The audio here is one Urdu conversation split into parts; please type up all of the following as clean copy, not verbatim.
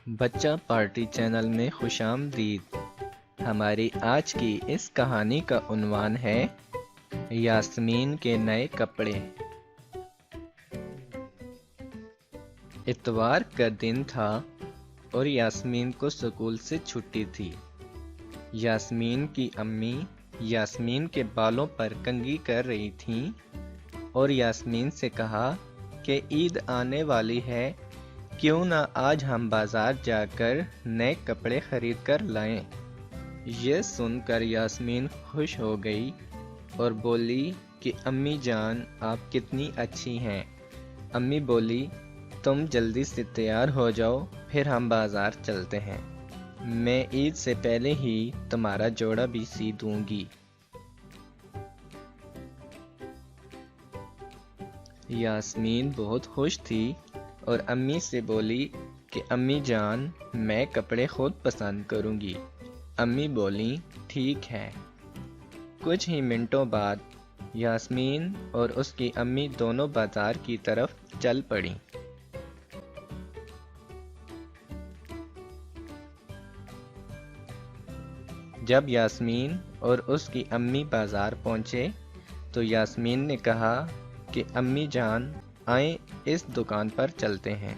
بچہ پارٹی چینل میں خوش آمدید۔ ہماری آج کی اس کہانی کا عنوان ہے یاسمین کے نئے کپڑے۔ اتوار کا دن تھا اور یاسمین کو اسکول سے چھٹی تھی۔ یاسمین کی امی یاسمین کے بالوں پر کنگھی کر رہی تھیں اور یاسمین سے کہا کہ عید آنے والی ہے، کیوں نہ آج ہم بازار جا کر نئے کپڑے خرید کر لائیں۔ یہ سن کر یاسمین خوش ہو گئی اور بولی کہ امی جان آپ کتنی اچھی ہیں۔ امی بولی تم جلدی سے تیار ہو جاؤ، پھر ہم بازار چلتے ہیں، میں عید سے پہلے ہی تمہارا جوڑا بھی سی دوں گی۔ یاسمین بہت خوش تھی اور امی سے بولی کہ امی جان میں کپڑے خود پسند کروں گی۔ امی بولی ٹھیک ہے۔ کچھ ہی منٹوں بعد یاسمین اور اس کی امی دونوں بازار کی طرف چل پڑیں۔ جب یاسمین اور اس کی امی بازار پہنچے تو یاسمین نے کہا کہ امی جان آئیں اس دکان پر چلتے ہیں۔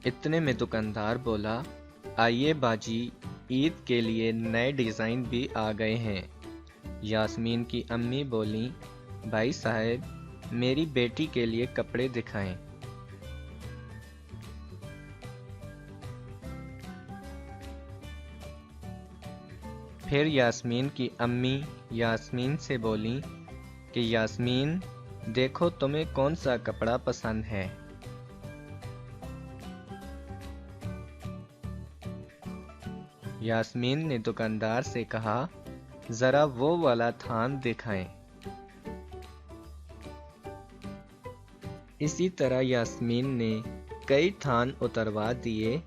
اتنے میں دکاندار بولا آئیے باجی، عید کے لیے نئے ڈیزائن بھی آ گئے ہیں۔ یاسمین کی امی بولی بھائی صاحب میری بیٹی کے لیے کپڑے دکھائیں۔ پھر یاسمین کی امی یاسمین سے بولی کہ یاسمین دیکھو تمہیں کون سا کپڑا پسند ہے۔ یاسمین نے دکاندار سے کہا ذرا وہ والا تھان دکھائیں۔ اسی طرح یاسمین نے کئی تھان اتروا دیے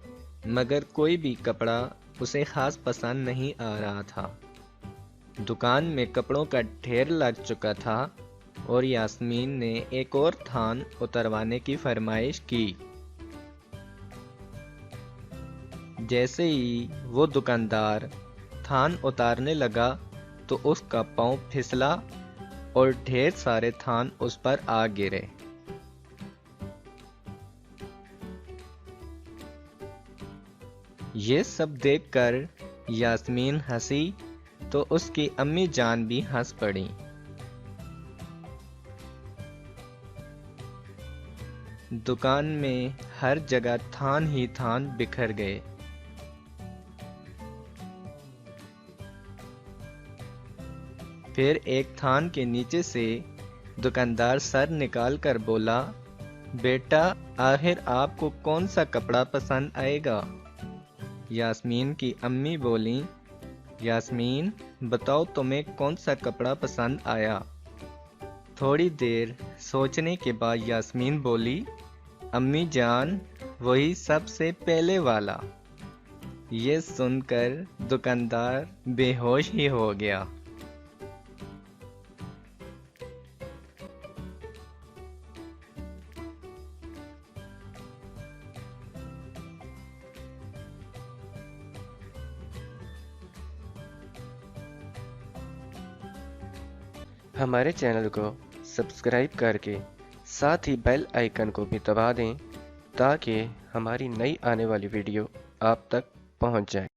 مگر کوئی بھی کپڑا اسے خاص پسند نہیں آ رہا تھا۔ دکان میں کپڑوں کا ڈھیر لگ چکا تھا اور یاسمین نے ایک اور تھان اتروانے کی فرمائش کی۔ جیسے ہی وہ دکاندار تھان اتارنے لگا تو اس کا پاؤں پھسلا اور ڈھیر سارے تھان اس پر آ گرے۔ یہ سب دیکھ کر یاسمین ہنسی تو اس کی امی جان بھی ہنس پڑی۔ دکان میں ہر جگہ تھان ہی تھان بکھر گئے۔ پھر ایک تھان کے نیچے سے دکاندار سر نکال کر بولا بیٹا آخر آپ کو کون سا کپڑا پسند آئے گا؟ یاسمین کی امی بولی یاسمین بتاؤ تمہیں کون سا کپڑا پسند آیا؟ تھوڑی دیر سوچنے کے بعد یاسمین بولی امی جان وہی سب سے پہلے والا۔ یہ سن کر دکاندار بے ہوش ہی ہو گیا۔ ہمارے چینل کو سبسکرائب کر کے ساتھ ہی بیل آئیکن کو بھی دبا دیں تاکہ ہماری نئی آنے والی ویڈیو آپ تک پہنچ جائے۔